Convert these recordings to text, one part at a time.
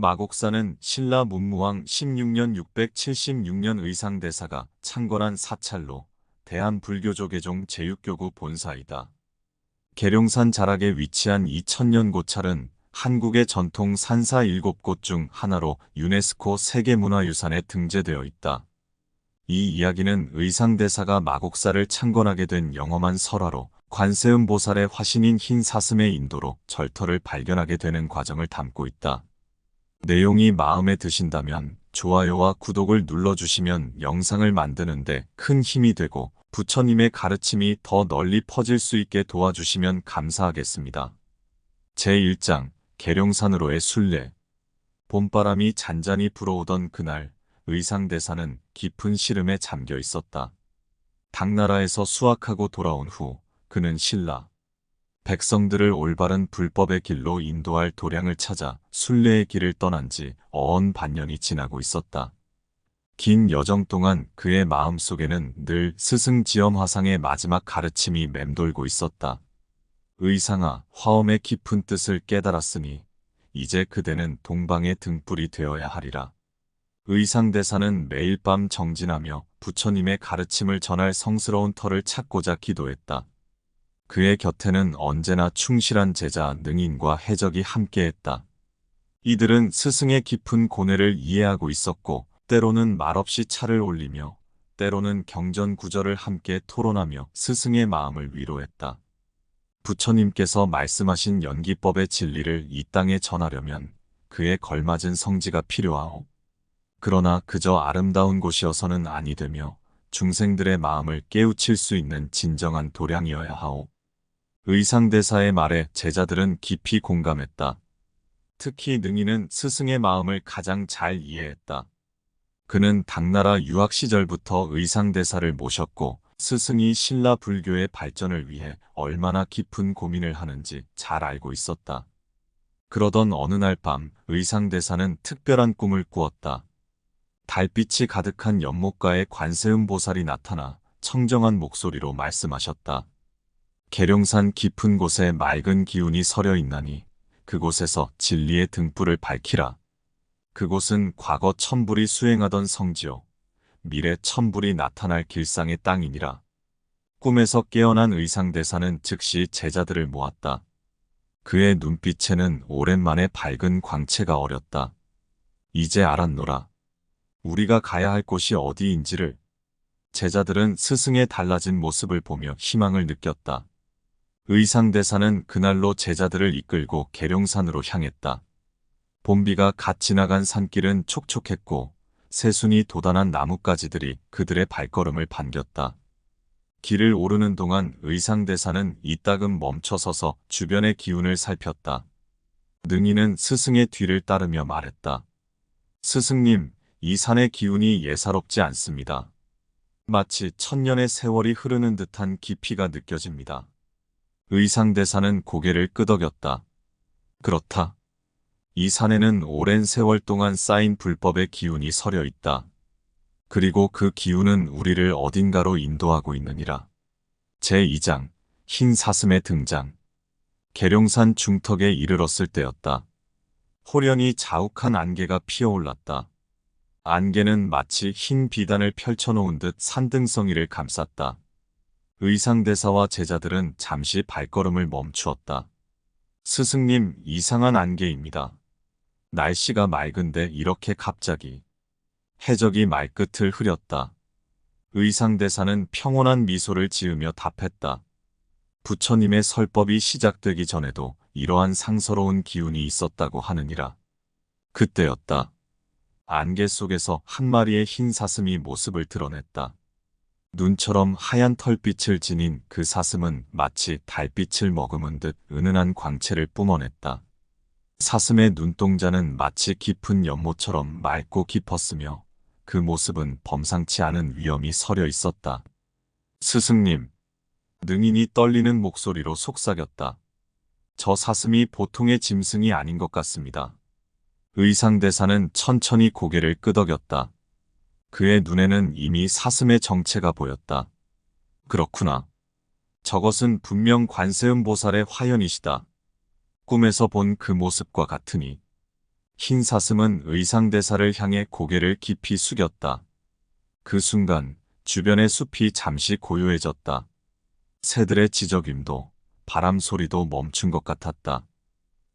마곡사는 신라 문무왕 16년 676년 의상대사가 창건한 사찰로 대한불교조계종 제6교구 본사이다. 계룡산 자락에 위치한 이 천년 고찰은 한국의 전통 산사 7곳 중 하나로 유네스코 세계문화유산에 등재되어 있다. 이 이야기는 의상대사가 마곡사를 창건하게 된 영험한 설화로 관세음보살의 화신인 흰 사슴의 인도로 절터를 발견하게 되는 과정을 담고 있다. 내용이 마음에 드신다면 좋아요와 구독을 눌러주시면 영상을 만드는데 큰 힘이 되고 부처님의 가르침이 더 널리 퍼질 수 있게 도와주시면 감사하겠습니다. 제1장 계룡산으로의 순례. 봄바람이 잔잔히 불어오던 그날 의상대사는 깊은 시름에 잠겨 있었다. 당나라에서 수학하고 돌아온 후 그는 신라 백성들을 올바른 불법의 길로 인도할 도량을 찾아 순례의 길을 떠난 지 어언 반년이 지나고 있었다. 긴 여정 동안 그의 마음속에는 늘 스승지엄 화상의 마지막 가르침이 맴돌고 있었다. 의상아, 화엄의 깊은 뜻을 깨달았으니 이제 그대는 동방의 등불이 되어야 하리라. 의상대사는 매일 밤 정진하며 부처님의 가르침을 전할 성스러운 터를 찾고자 기도했다. 그의 곁에는 언제나 충실한 제자 능인과 해적이 함께했다. 이들은 스승의 깊은 고뇌를 이해하고 있었고 때로는 말없이 차를 올리며 때로는 경전구절을 함께 토론하며 스승의 마음을 위로했다. 부처님께서 말씀하신 연기법의 진리를 이 땅에 전하려면 그에 걸맞은 성지가 필요하오. 그러나 그저 아름다운 곳이어서는 아니 되며 중생들의 마음을 깨우칠 수 있는 진정한 도량이어야 하오. 의상대사의 말에 제자들은 깊이 공감했다. 특히 능인은 스승의 마음을 가장 잘 이해했다. 그는 당나라 유학 시절부터 의상대사를 모셨고 스승이 신라 불교의 발전을 위해 얼마나 깊은 고민을 하는지 잘 알고 있었다. 그러던 어느 날 밤 의상대사는 특별한 꿈을 꾸었다. 달빛이 가득한 연못가에 관세음보살이 나타나 청정한 목소리로 말씀하셨다. 계룡산 깊은 곳에 맑은 기운이 서려 있나니 그곳에서 진리의 등불을 밝히라. 그곳은 과거 천불이 수행하던 성지요 미래 천불이 나타날 길상의 땅이니라. 꿈에서 깨어난 의상대사는 즉시 제자들을 모았다. 그의 눈빛에는 오랜만에 밝은 광채가 어렸다. 이제 알았노라. 우리가 가야 할 곳이 어디인지를. 제자들은 스승의 달라진 모습을 보며 희망을 느꼈다. 의상대사는 그날로 제자들을 이끌고 계룡산으로 향했다. 봄비가 갓 지나간 산길은 촉촉했고 새순이 돋아난 나뭇가지들이 그들의 발걸음을 반겼다. 길을 오르는 동안 의상대사는 이따금 멈춰서서 주변의 기운을 살폈다. 능인은 스승의 뒤를 따르며 말했다. 스승님, 이 산의 기운이 예사롭지 않습니다. 마치 천년의 세월이 흐르는 듯한 깊이가 느껴집니다. 의상대사는 고개를 끄덕였다. 그렇다. 이 산에는 오랜 세월 동안 쌓인 불법의 기운이 서려 있다. 그리고 그 기운은 우리를 어딘가로 인도하고 있느니라. 제2장 흰 사슴의 등장. 계룡산 중턱에 이르렀을 때였다. 호련히 자욱한 안개가 피어올랐다. 안개는 마치 흰 비단을 펼쳐놓은 듯 산등성이를 감쌌다. 의상대사와 제자들은 잠시 발걸음을 멈추었다. 스승님, 이상한 안개입니다. 날씨가 맑은데 이렇게 갑자기. 해적이 말끝을 흐렸다. 의상대사는 평온한 미소를 지으며 답했다. 부처님의 설법이 시작되기 전에도 이러한 상서로운 기운이 있었다고 하느니라. 그때였다. 안개 속에서 한 마리의 흰 사슴이 모습을 드러냈다. 눈처럼 하얀 털빛을 지닌 그 사슴은 마치 달빛을 머금은 듯 은은한 광채를 뿜어냈다. 사슴의 눈동자는 마치 깊은 연못처럼 맑고 깊었으며 그 모습은 범상치 않은 위엄이 서려 있었다. 스승님, 능인이 떨리는 목소리로 속삭였다. 저 사슴이 보통의 짐승이 아닌 것 같습니다. 의상대사는 천천히 고개를 끄덕였다. 그의 눈에는 이미 사슴의 정체가 보였다. 그렇구나. 저것은 분명 관세음보살의 화현이시다. 꿈에서 본 그 모습과 같으니. 흰 사슴은 의상대사를 향해 고개를 깊이 숙였다. 그 순간 주변의 숲이 잠시 고요해졌다. 새들의 지저귀도 바람 소리도 멈춘 것 같았다.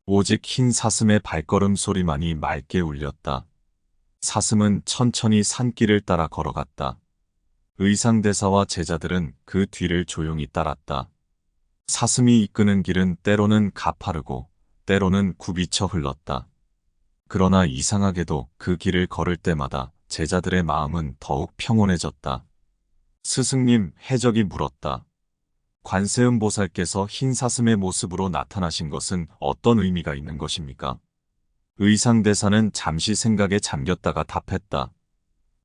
오직 흰 사슴의 발걸음 소리만이 맑게 울렸다. 사슴은 천천히 산길을 따라 걸어갔다. 의상대사와 제자들은 그 뒤를 조용히 따랐다. 사슴이 이끄는 길은 때로는 가파르고 때로는 굽이쳐 흘렀다. 그러나 이상하게도 그 길을 걸을 때마다 제자들의 마음은 더욱 평온해졌다. 스승님, 해적이 물었다. 관세음 보살께서 흰 사슴의 모습으로 나타나신 것은 어떤 의미가 있는 것입니까? 의상대사는 잠시 생각에 잠겼다가 답했다.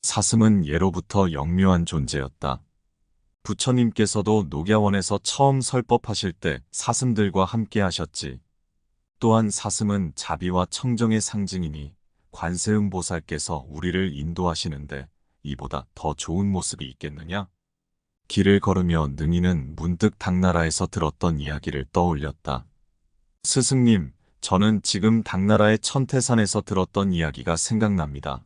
사슴은 예로부터 영묘한 존재였다. 부처님께서도 녹야원에서 처음 설법하실 때 사슴들과 함께 하셨지. 또한 사슴은 자비와 청정의 상징이니 관세음 보살께서 우리를 인도하시는데 이보다 더 좋은 모습이 있겠느냐? 길을 걸으며 능이는 문득 당나라에서 들었던 이야기를 떠올렸다. 스승님, 저는 지금 당나라의 천태산에서 들었던 이야기가 생각납니다.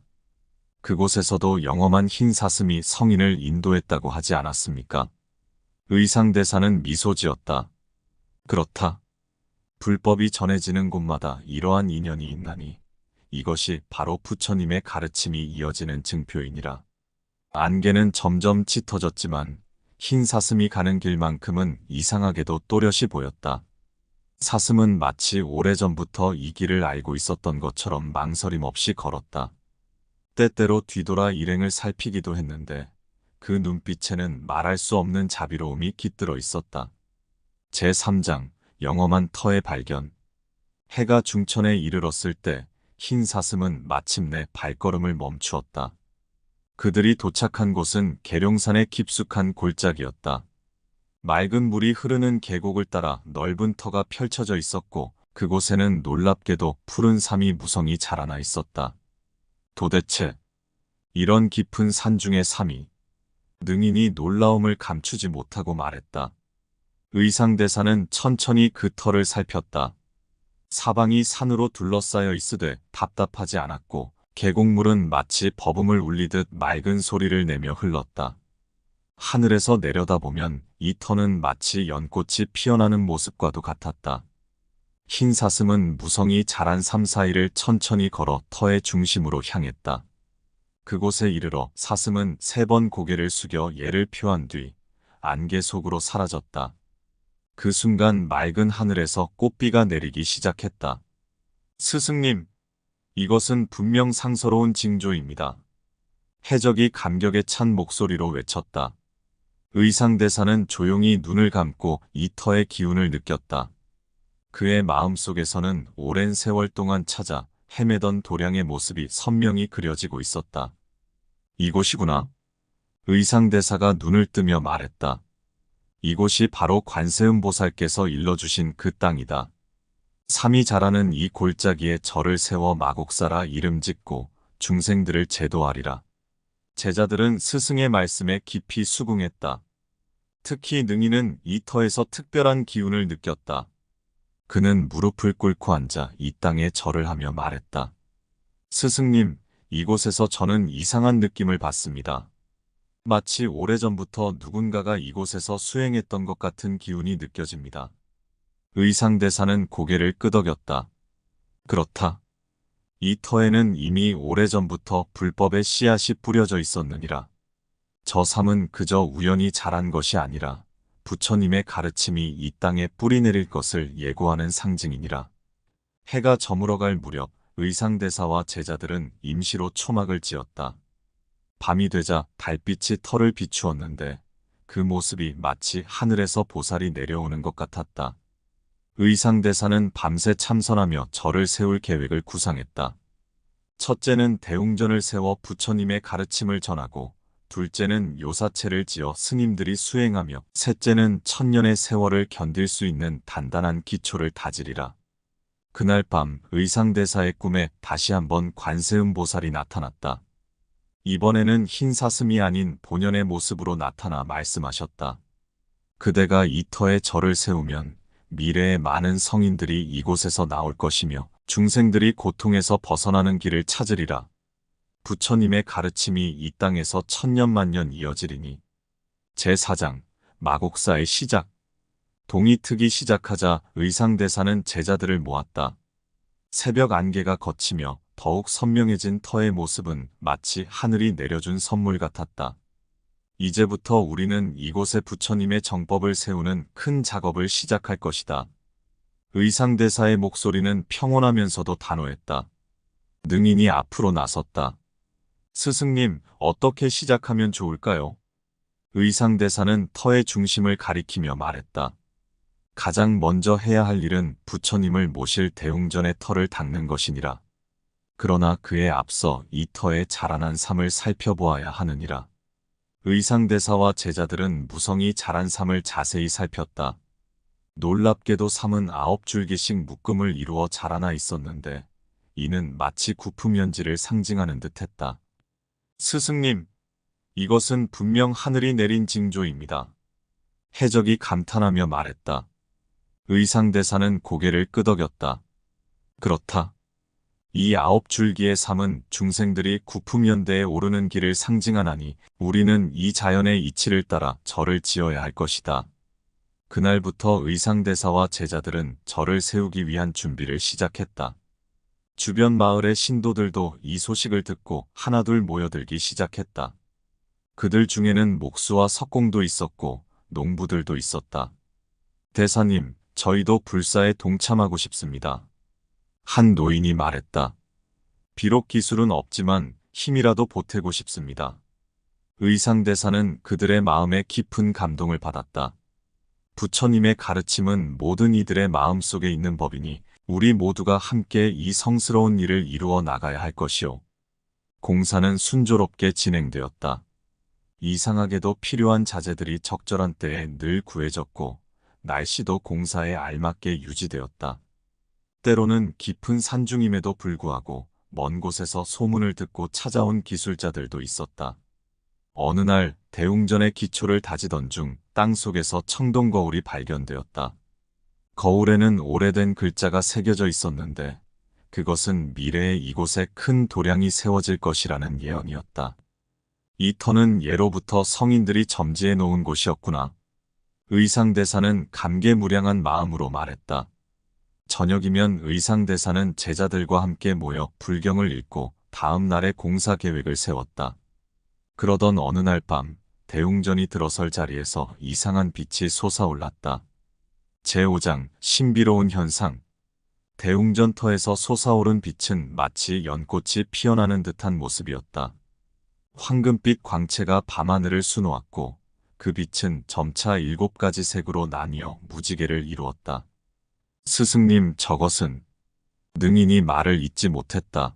그곳에서도 영험한 흰 사슴이 성인을 인도했다고 하지 않았습니까? 의상대사는 미소 지었다. 그렇다. 불법이 전해지는 곳마다 이러한 인연이 있나니 이것이 바로 부처님의 가르침이 이어지는 증표이니라. 안개는 점점 짙어졌지만 흰 사슴이 가는 길만큼은 이상하게도 또렷이 보였다. 사슴은 마치 오래전부터 이 길을 알고 있었던 것처럼 망설임 없이 걸었다. 때때로 뒤돌아 일행을 살피기도 했는데 그 눈빛에는 말할 수 없는 자비로움이 깃들어 있었다. 제3장 영험한 터의 발견. 해가 중천에 이르렀을 때 흰 사슴은 마침내 발걸음을 멈추었다. 그들이 도착한 곳은 계룡산의 깊숙한 골짜기였다. 맑은 물이 흐르는 계곡을 따라 넓은 터가 펼쳐져 있었고 그곳에는 놀랍게도 푸른 삼이 무성히 자라나 있었다. 도대체 이런 깊은 산중의 삼이. 능인이 놀라움을 감추지 못하고 말했다. 의상대사는 천천히 그 터를 살폈다. 사방이 산으로 둘러싸여 있으되 답답하지 않았고 계곡물은 마치 버금을 울리듯 맑은 소리를 내며 흘렀다. 하늘에서 내려다보면 이 터는 마치 연꽃이 피어나는 모습과도 같았다. 흰 사슴은 무성히 자란 삶 사이를 천천히 걸어 터의 중심으로 향했다. 그곳에 이르러 사슴은 3번 고개를 숙여 예를 표한 뒤 안개 속으로 사라졌다. 그 순간 맑은 하늘에서 꽃비가 내리기 시작했다. 스승님, 이것은 분명 상서로운 징조입니다. 해적이 감격에 찬 목소리로 외쳤다. 의상대사는 조용히 눈을 감고 이 터의 기운을 느꼈다. 그의 마음속에서는 오랜 세월 동안 찾아 헤매던 도량의 모습이 선명히 그려지고 있었다. 이곳이구나. 의상대사가 눈을 뜨며 말했다. 이곳이 바로 관세음 보살께서 일러주신 그 땅이다. 삼이 자라는 이 골짜기에 절을 세워 마곡사라 이름 짓고 중생들을 제도하리라. 제자들은 스승의 말씀에 깊이 수긍했다. 특히 능이는 이 터에서 특별한 기운을 느꼈다. 그는 무릎을 꿇고 앉아 이 땅에 절을 하며 말했다. 스승님, 이곳에서 저는 이상한 느낌을 받습니다. 마치 오래전부터 누군가가 이곳에서 수행했던 것 같은 기운이 느껴집니다. 의상대사는 고개를 끄덕였다. 그렇다. 이 터에는 이미 오래전부터 불법의 씨앗이 뿌려져 있었느니라. 저 삶은 그저 우연히 자란 것이 아니라 부처님의 가르침이 이 땅에 뿌리 내릴 것을 예고하는 상징이니라. 해가 저물어갈 무렵 의상대사와 제자들은 임시로 초막을 지었다. 밤이 되자 달빛이 터를 비추었는데 그 모습이 마치 하늘에서 보살이 내려오는 것 같았다. 의상대사는 밤새 참선하며 절을 세울 계획을 구상했다. 첫째는 대웅전을 세워 부처님의 가르침을 전하고 둘째는 요사체를 지어 스님들이 수행하며 셋째는 천년의 세월을 견딜 수 있는 단단한 기초를 다지리라. 그날 밤 의상대사의 꿈에 다시 한번 관세음 보살이 나타났다. 이번에는 흰 사슴이 아닌 본연의 모습으로 나타나 말씀하셨다. 그대가 이 터에 절을 세우면 미래의 많은 성인들이 이곳에서 나올 것이며 중생들이 고통에서 벗어나는 길을 찾으리라. 부처님의 가르침이 이 땅에서 천년만년 이어지리니. 제4장 마곡사의 시작. 동이 트기 시작하자 의상대사는 제자들을 모았다. 새벽 안개가 걷히며 더욱 선명해진 터의 모습은 마치 하늘이 내려준 선물 같았다. 이제부터 우리는 이곳에 부처님의 정법을 세우는 큰 작업을 시작할 것이다. 의상대사의 목소리는 평온하면서도 단호했다. 능인이 앞으로 나섰다. 스승님, 어떻게 시작하면 좋을까요? 의상대사는 터의 중심을 가리키며 말했다. 가장 먼저 해야 할 일은 부처님을 모실 대웅전의 터를 닦는 것이니라. 그러나 그에 앞서 이 터의 자라난 삶을 살펴보아야 하느니라. 의상대사와 제자들은 무성히 자란 삶을 자세히 살폈다. 놀랍게도 삶은 9줄기씩 묶음을 이루어 자라나 있었는데 이는 마치 구품연지를 상징하는 듯했다. 스승님, 이것은 분명 하늘이 내린 징조입니다. 해적이 감탄하며 말했다. 의상대사는 고개를 끄덕였다. 그렇다. 이 9줄기의 삶은 중생들이 구품연대에 오르는 길을 상징하나니 우리는 이 자연의 이치를 따라 절을 지어야 할 것이다. 그날부터 의상대사와 제자들은 절을 세우기 위한 준비를 시작했다. 주변 마을의 신도들도 이 소식을 듣고 하나둘 모여들기 시작했다. 그들 중에는 목수와 석공도 있었고 농부들도 있었다. 대사님, 저희도 불사에 동참하고 싶습니다. 한 노인이 말했다. 비록 기술은 없지만 힘이라도 보태고 싶습니다. 의상대사는 그들의 마음에 깊은 감동을 받았다. 부처님의 가르침은 모든 이들의 마음속에 있는 법이니 우리 모두가 함께 이 성스러운 일을 이루어 나가야 할 것이오. 공사는 순조롭게 진행되었다. 이상하게도 필요한 자재들이 적절한 때에 늘 구해졌고 날씨도 공사에 알맞게 유지되었다. 때로는 깊은 산중임에도 불구하고 먼 곳에서 소문을 듣고 찾아온 기술자들도 있었다. 어느 날 대웅전의 기초를 다지던 중 땅속에서 청동거울이 발견되었다. 거울에는 오래된 글자가 새겨져 있었는데 그것은 미래에 이곳에 큰 도량이 세워질 것이라는 예언이었다. 이 터는 예로부터 성인들이 점지해 놓은 곳이었구나. 의상대사는 감개무량한 마음으로 말했다. 저녁이면 의상대사는 제자들과 함께 모여 불경을 읽고 다음 날의 공사 계획을 세웠다. 그러던 어느 날 밤 대웅전이 들어설 자리에서 이상한 빛이 솟아올랐다. 제5장 신비로운 현상. 대웅전터에서 솟아오른 빛은 마치 연꽃이 피어나는 듯한 모습이었다. 황금빛 광채가 밤하늘을 수놓았고 그 빛은 점차 7가지 색으로 나뉘어 무지개를 이루었다. 스승님, 저것은... 능인이 말을 잇지 못했다.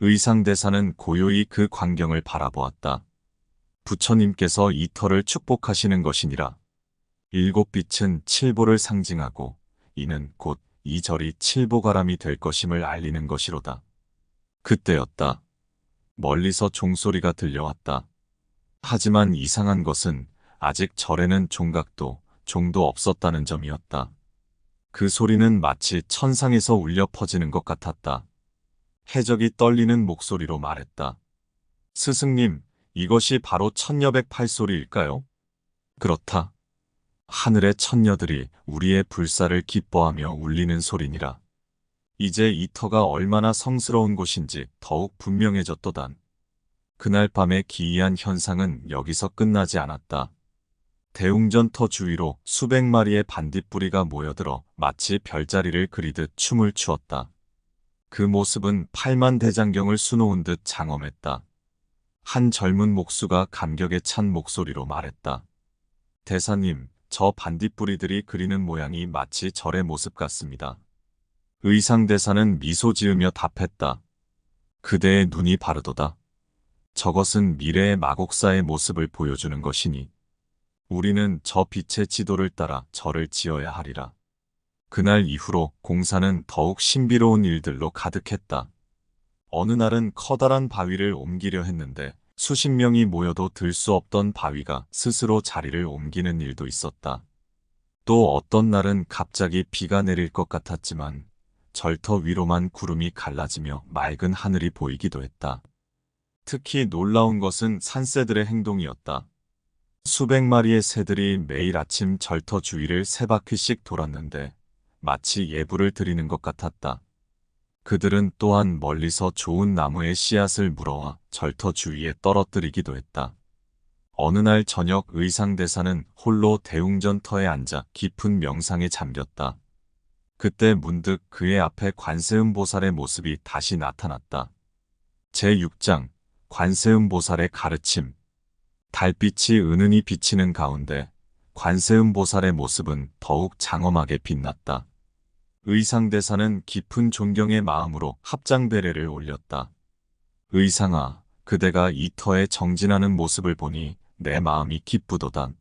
의상대사는 고요히 그 광경을 바라보았다. 부처님께서 이 터를 축복하시는 것이니라. 7빛은 칠보를 상징하고 이는 곧 이 절이 칠보가람이 될 것임을 알리는 것이로다. 그때였다. 멀리서 종소리가 들려왔다. 하지만 이상한 것은 아직 절에는 종각도, 종도 없었다는 점이었다. 그 소리는 마치 천상에서 울려 퍼지는 것 같았다. 해적이 떨리는 목소리로 말했다. 스승님, 이것이 바로 천녀백 팔소리일까요? 그렇다. 하늘의 천녀들이 우리의 불사를 기뻐하며 울리는 소리니라. 이제 이 터가 얼마나 성스러운 곳인지 더욱 분명해졌도단. 그날 밤의 기이한 현상은 여기서 끝나지 않았다. 대웅전터 주위로 수백 마리의 반딧불이가 모여들어 마치 별자리를 그리듯 춤을 추었다. 그 모습은 8만 대장경을 수놓은 듯 장엄했다. 한 젊은 목수가 감격에 찬 목소리로 말했다. 대사님, 저 반딧불이들이 그리는 모양이 마치 절의 모습 같습니다. 의상대사는 미소 지으며 답했다. 그대의 눈이 바르도다. 저것은 미래의 마곡사의 모습을 보여주는 것이니 우리는 저 빛의 지도를 따라 절을 지어야 하리라. 그날 이후로 공사는 더욱 신비로운 일들로 가득했다. 어느 날은 커다란 바위를 옮기려 했는데 수십 명이 모여도 들 수 없던 바위가 스스로 자리를 옮기는 일도 있었다. 또 어떤 날은 갑자기 비가 내릴 것 같았지만 절터 위로만 구름이 갈라지며 맑은 하늘이 보이기도 했다. 특히 놀라운 것은 산새들의 행동이었다. 수백 마리의 새들이 매일 아침 절터 주위를 세 바퀴씩 돌았는데 마치 예불을 드리는 것 같았다. 그들은 또한 멀리서 좋은 나무의 씨앗을 물어와 절터 주위에 떨어뜨리기도 했다. 어느 날 저녁 의상대사는 홀로 대웅전터에 앉아 깊은 명상에 잠겼다. 그때 문득 그의 앞에 관세음보살의 모습이 다시 나타났다. 제6장 관세음보살의 가르침. 달빛이 은은히 비치는 가운데 관세음보살의 모습은 더욱 장엄하게 빛났다. 의상대사는 깊은 존경의 마음으로 합장배례를 올렸다. 의상아, 그대가 이 터에 정진하는 모습을 보니 내 마음이 기쁘도다.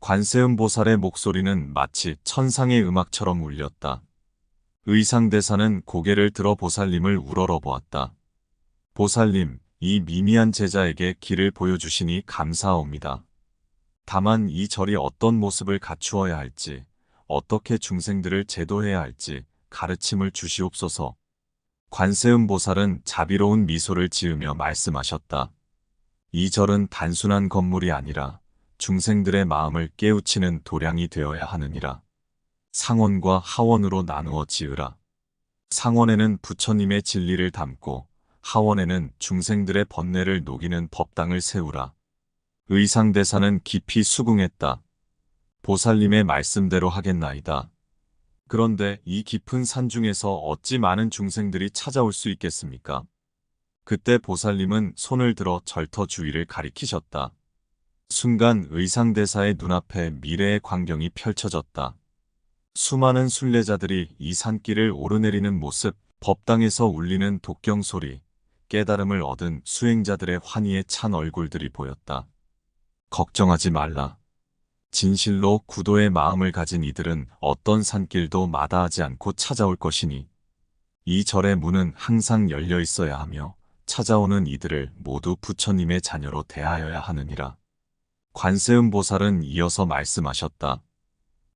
관세음보살의 목소리는 마치 천상의 음악처럼 울렸다. 의상대사는 고개를 들어 보살님을 우러러보았다. 보살님, 이 미미한 제자에게 길을 보여주시니 감사하옵니다. 다만 이 절이 어떤 모습을 갖추어야 할지, 어떻게 중생들을 제도해야 할지 가르침을 주시옵소서. 관세음보살은 자비로운 미소를 지으며 말씀하셨다. 이 절은 단순한 건물이 아니라 중생들의 마음을 깨우치는 도량이 되어야 하느니라. 상원과 하원으로 나누어 지으라. 상원에는 부처님의 진리를 담고 하원에는 중생들의 번뇌를 녹이는 법당을 세우라. 의상대사는 깊이 수긍했다. 보살님의 말씀대로 하겠나이다. 그런데 이 깊은 산 중에서 어찌 많은 중생들이 찾아올 수 있겠습니까? 그때 보살님은 손을 들어 절터 주위를 가리키셨다. 순간 의상대사의 눈앞에 미래의 광경이 펼쳐졌다. 수많은 순례자들이 이 산길을 오르내리는 모습, 법당에서 울리는 독경 소리, 깨달음을 얻은 수행자들의 환희에 찬 얼굴들이 보였다. 걱정하지 말라. 진실로 구도의 마음을 가진 이들은 어떤 산길도 마다하지 않고 찾아올 것이니 이 절의 문은 항상 열려 있어야 하며 찾아오는 이들을 모두 부처님의 자녀로 대하여야 하느니라. 관세음보살은 이어서 말씀하셨다.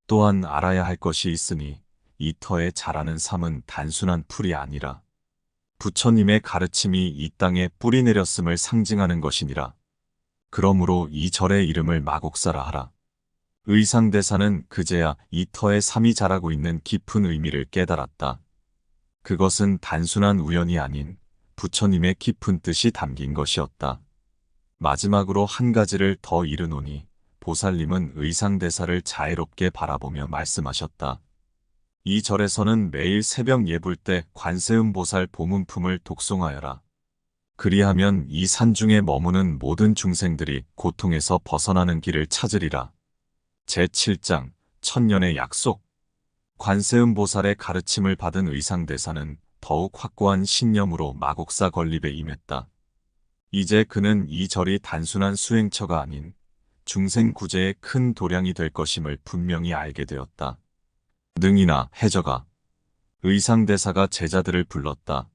또한 알아야 할 것이 있으니 이 터에 자라는 삶은 단순한 풀이 아니라 부처님의 가르침이 이 땅에 뿌리 내렸음을 상징하는 것이니라. 그러므로 이 절의 이름을 마곡사라 하라. 의상대사는 그제야 이 터에 삶이 자라고 있는 깊은 의미를 깨달았다. 그것은 단순한 우연이 아닌 부처님의 깊은 뜻이 담긴 것이었다. 마지막으로 한 가지를 더 이르노니 보살님은 의상대사를 자애롭게 바라보며 말씀하셨다. 이 절에서는 매일 새벽 예불 때 관세음보살 보문품을 독송하여라. 그리하면 이 산중에 머무는 모든 중생들이 고통에서 벗어나는 길을 찾으리라. 제7장 천년의 약속. 관세음보살의 가르침을 받은 의상대사는 더욱 확고한 신념으로 마곡사 건립에 임했다. 이제 그는 이 절이 단순한 수행처가 아닌 중생 구제의 큰 도량이 될 것임을 분명히 알게 되었다. 능이나 해저가. 의상대사가 제자들을 불렀다.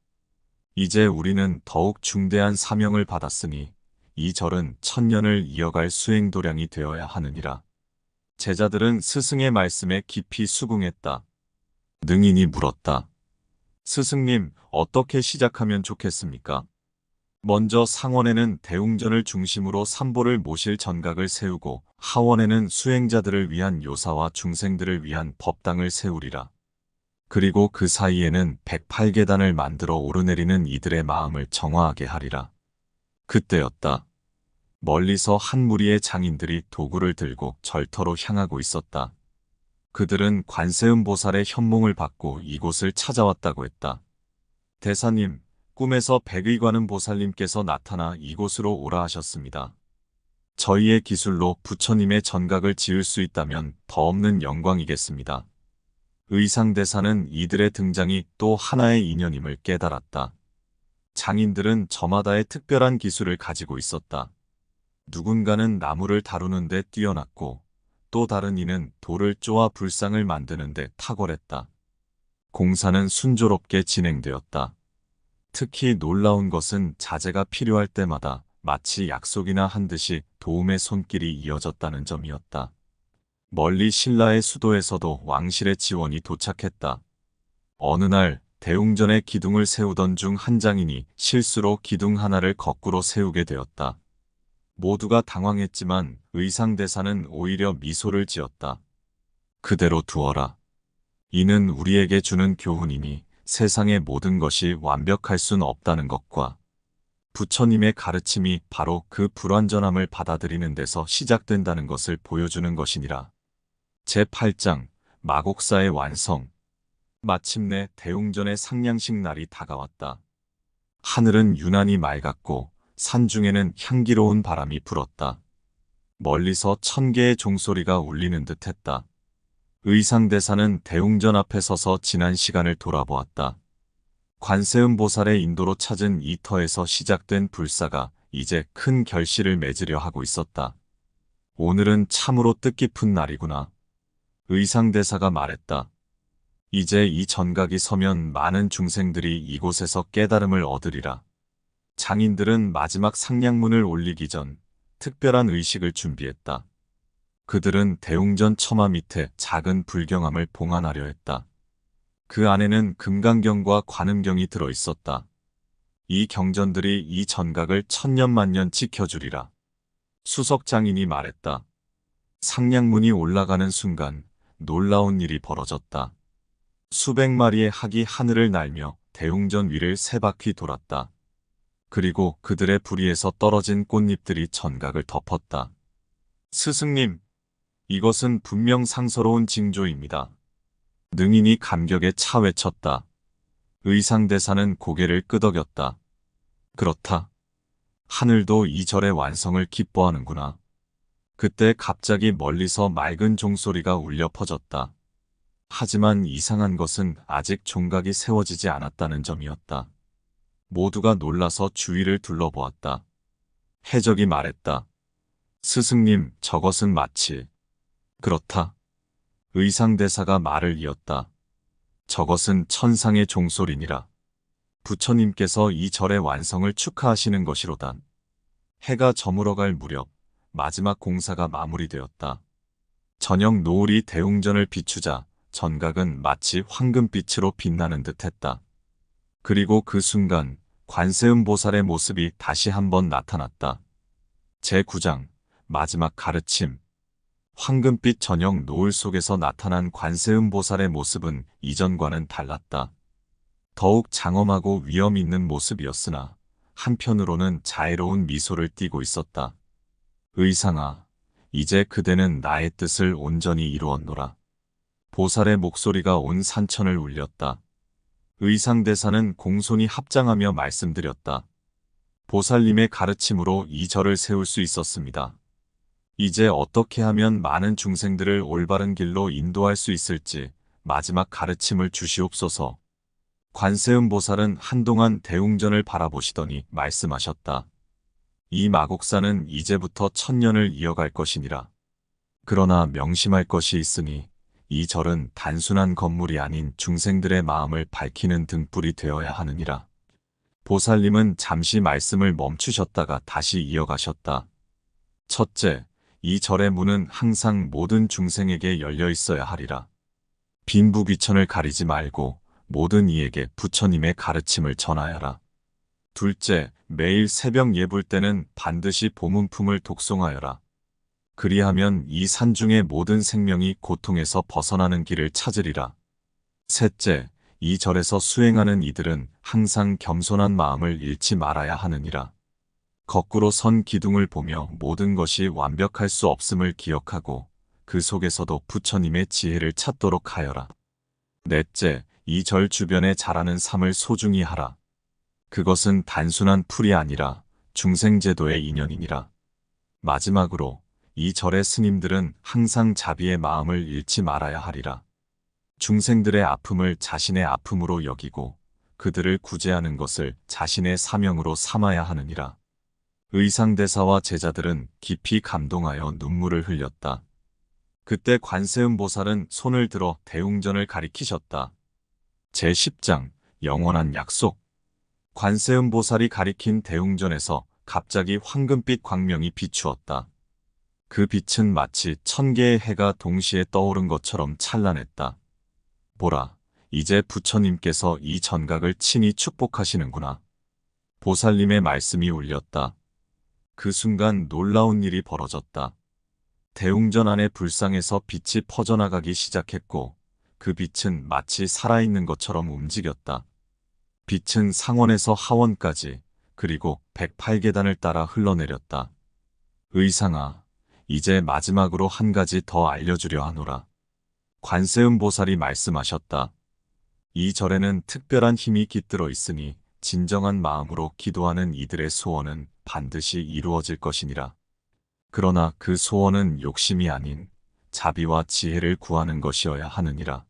이제 우리는 더욱 중대한 사명을 받았으니 이 절은 천년을 이어갈 수행 도량이 되어야 하느니라. 제자들은 스승의 말씀에 깊이 수긍했다. 능인이 물었다. 스승님, 어떻게 시작하면 좋겠습니까? 먼저 상원에는 대웅전을 중심으로 삼보를 모실 전각을 세우고 하원에는 수행자들을 위한 요사와 중생들을 위한 법당을 세우리라. 그리고 그 사이에는 108계단을 만들어 오르내리는 이들의 마음을 정화하게 하리라. 그때였다. 멀리서 한 무리의 장인들이 도구를 들고 절터로 향하고 있었다. 그들은 관세음보살의 현몽을 받고 이곳을 찾아왔다고 했다. 대사님, 꿈에서 백의관음 보살님께서 나타나 이곳으로 오라 하셨습니다. 저희의 기술로 부처님의 전각을 지을 수 있다면 더 없는 영광이겠습니다. 의상대사는 이들의 등장이 또 하나의 인연임을 깨달았다. 장인들은 저마다의 특별한 기술을 가지고 있었다. 누군가는 나무를 다루는 데 뛰어났고 또 다른 이는 돌을 쪼아 불상을 만드는 데 탁월했다. 공사는 순조롭게 진행되었다. 특히 놀라운 것은 자재가 필요할 때마다 마치 약속이나 한 듯이 도움의 손길이 이어졌다는 점이었다. 멀리 신라의 수도에서도 왕실의 지원이 도착했다. 어느 날 대웅전에 기둥을 세우던 중 한 장인이 실수로 기둥 하나를 거꾸로 세우게 되었다. 모두가 당황했지만 의상대사는 오히려 미소를 지었다. 그대로 두어라. 이는 우리에게 주는 교훈이니 세상의 모든 것이 완벽할 순 없다는 것과 부처님의 가르침이 바로 그 불완전함을 받아들이는 데서 시작된다는 것을 보여주는 것이니라. 제8장 마곡사의 완성. 마침내 대웅전의 상냥식 날이 다가왔다. 하늘은 유난히 맑았고 산중에는 향기로운 바람이 불었다. 멀리서 1000개의 종소리가 울리는 듯했다. 의상대사는 대웅전 앞에 서서 지난 시간을 돌아보았다. 관세음보살의 인도로 찾은 이 터에서 시작된 불사가 이제 큰 결실을 맺으려 하고 있었다. 오늘은 참으로 뜻깊은 날이구나. 의상대사가 말했다. 이제 이 전각이 서면 많은 중생들이 이곳에서 깨달음을 얻으리라. 장인들은 마지막 상냥문을 올리기 전 특별한 의식을 준비했다. 그들은 대웅전 처마 밑에 작은 불경함을 봉안하려 했다. 그 안에는 금강경과 관음경이 들어 있었다. 이 경전들이 이 전각을 천년만년 지켜주리라. 수석장인이 말했다. 상냥문이 올라가는 순간 놀라운 일이 벌어졌다. 수백 마리의 학이 하늘을 날며 대웅전 위를 세 바퀴 돌았다. 그리고 그들의 부리에서 떨어진 꽃잎들이 전각을 덮었다. 스승님, 이것은 분명 상서로운 징조입니다. 능인이 감격에 차 외쳤다. 의상대사는 고개를 끄덕였다. 그렇다. 하늘도 이 절의 완성을 기뻐하는구나. 그때 갑자기 멀리서 맑은 종소리가 울려 퍼졌다. 하지만 이상한 것은 아직 종각이 세워지지 않았다는 점이었다. 모두가 놀라서 주위를 둘러보았다. 해적이 말했다. 스승님, 저것은 마치... 그렇다. 의상대사가 말을 이었다. 저것은 천상의 종소리니라. 부처님께서 이 절의 완성을 축하하시는 것이로다. 해가 저물어갈 무렵 마지막 공사가 마무리되었다. 저녁 노을이 대웅전을 비추자 전각은 마치 황금빛으로 빛나는 듯했다. 그리고 그 순간 관세음보살의 모습이 다시 한번 나타났다. 제9장 마지막 가르침. 황금빛 저녁 노을 속에서 나타난 관세음보살의 모습은 이전과는 달랐다. 더욱 장엄하고 위험 있는 모습이었으나 한편으로는 자애로운 미소를 띠고 있었다. 의상아, 이제 그대는 나의 뜻을 온전히 이루었노라. 보살의 목소리가 온 산천을 울렸다. 의상대사는 공손히 합장하며 말씀드렸다. 보살님의 가르침으로 이 절을 세울 수 있었습니다. 이제 어떻게 하면 많은 중생들을 올바른 길로 인도할 수 있을지 마지막 가르침을 주시옵소서. 관세음보살은 한동안 대웅전을 바라보시더니 말씀하셨다. 이 마곡사는 이제부터 1000년을 이어갈 것이니라. 그러나 명심할 것이 있으니 이 절은 단순한 건물이 아닌 중생들의 마음을 밝히는 등불이 되어야 하느니라. 보살님은 잠시 말씀을 멈추셨다가 다시 이어가셨다. 첫째, 이 절의 문은 항상 모든 중생에게 열려 있어야 하리라. 빈부귀천을 가리지 말고 모든 이에게 부처님의 가르침을 전하여라. 둘째, 매일 새벽 예불 때는 반드시 보문품을 독송하여라. 그리하면 이 산중의 모든 생명이 고통에서 벗어나는 길을 찾으리라. 셋째, 이 절에서 수행하는 이들은 항상 겸손한 마음을 잃지 말아야 하느니라. 거꾸로 선 기둥을 보며 모든 것이 완벽할 수 없음을 기억하고 그 속에서도 부처님의 지혜를 찾도록 하여라. 넷째, 이 절 주변에 자라는 삶을 소중히 하라. 그것은 단순한 풀이 아니라 중생제도의 인연이니라. 마지막으로 이 절의 스님들은 항상 자비의 마음을 잃지 말아야 하리라. 중생들의 아픔을 자신의 아픔으로 여기고 그들을 구제하는 것을 자신의 사명으로 삼아야 하느니라. 의상대사와 제자들은 깊이 감동하여 눈물을 흘렸다. 그때 관세음보살은 손을 들어 대웅전을 가리키셨다. 제10장 영원한 약속. 관세음보살이 가리킨 대웅전에서 갑자기 황금빛 광명이 비추었다. 그 빛은 마치 1000개의 해가 동시에 떠오른 것처럼 찬란했다. 보라, 이제 부처님께서 이 전각을 친히 축복하시는구나. 보살님의 말씀이 울렸다. 그 순간 놀라운 일이 벌어졌다. 대웅전 안의 불상에서 빛이 퍼져나가기 시작했고 그 빛은 마치 살아있는 것처럼 움직였다. 빛은 상원에서 하원까지 그리고 108계단을 따라 흘러내렸다. 의상아, 이제 마지막으로 한 가지 더 알려주려 하노라. 관세음 보살이 말씀하셨다. 이 절에는 특별한 힘이 깃들어 있으니 진정한 마음으로 기도하는 이들의 소원은 반드시 이루어질 것이니라. 그러나 그 소원은 욕심이 아닌 자비와 지혜를 구하는 것이어야 하느니라.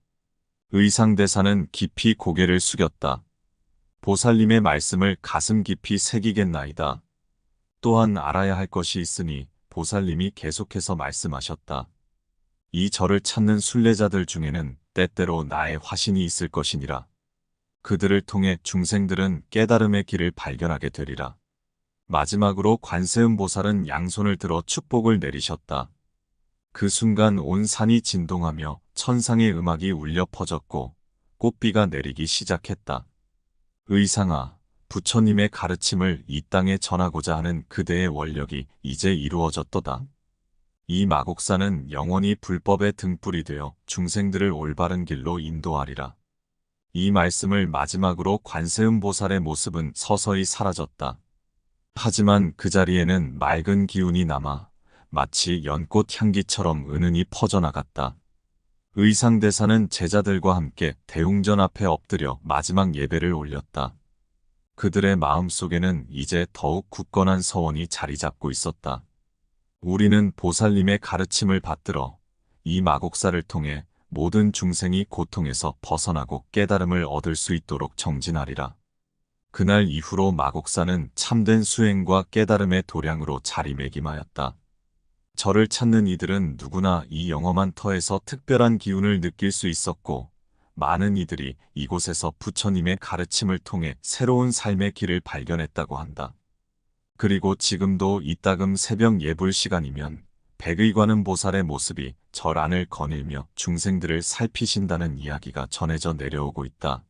의상대사는 깊이 고개를 숙였다. 보살님의 말씀을 가슴 깊이 새기겠나이다. 또한 알아야 할 것이 있으니 보살님이 계속해서 말씀하셨다. 이 절을 찾는 순례자들 중에는 때때로 나의 화신이 있을 것이니라. 그들을 통해 중생들은 깨달음의 길을 발견하게 되리라. 마지막으로 관세음 보살은 양손을 들어 축복을 내리셨다. 그 순간 온 산이 진동하며 천상의 음악이 울려 퍼졌고 꽃비가 내리기 시작했다. 의상아, 부처님의 가르침을 이 땅에 전하고자 하는 그대의 원력이 이제 이루어졌도다. 이 마곡사는 영원히 불법의 등불이 되어 중생들을 올바른 길로 인도하리라. 이 말씀을 마지막으로 관세음 보살의 모습은 서서히 사라졌다. 하지만 그 자리에는 맑은 기운이 남아 마치 연꽃 향기처럼 은은히 퍼져나갔다. 의상대사는 제자들과 함께 대웅전 앞에 엎드려 마지막 예배를 올렸다. 그들의 마음속에는 이제 더욱 굳건한 서원이 자리 잡고 있었다. 우리는 보살님의 가르침을 받들어 이 마곡사를 통해 모든 중생이 고통에서 벗어나고 깨달음을 얻을 수 있도록 정진하리라. 그날 이후로 마곡사는 참된 수행과 깨달음의 도량으로 자리매김하였다. 저를 찾는 이들은 누구나 이 영험한 터에서 특별한 기운을 느낄 수 있었고 많은 이들이 이곳에서 부처님의 가르침을 통해 새로운 삶의 길을 발견했다고 한다. 그리고 지금도 이따금 새벽 예불 시간이면 백의관음 보살의 모습이 절 안을 거닐며 중생들을 살피신다는 이야기가 전해져 내려오고 있다.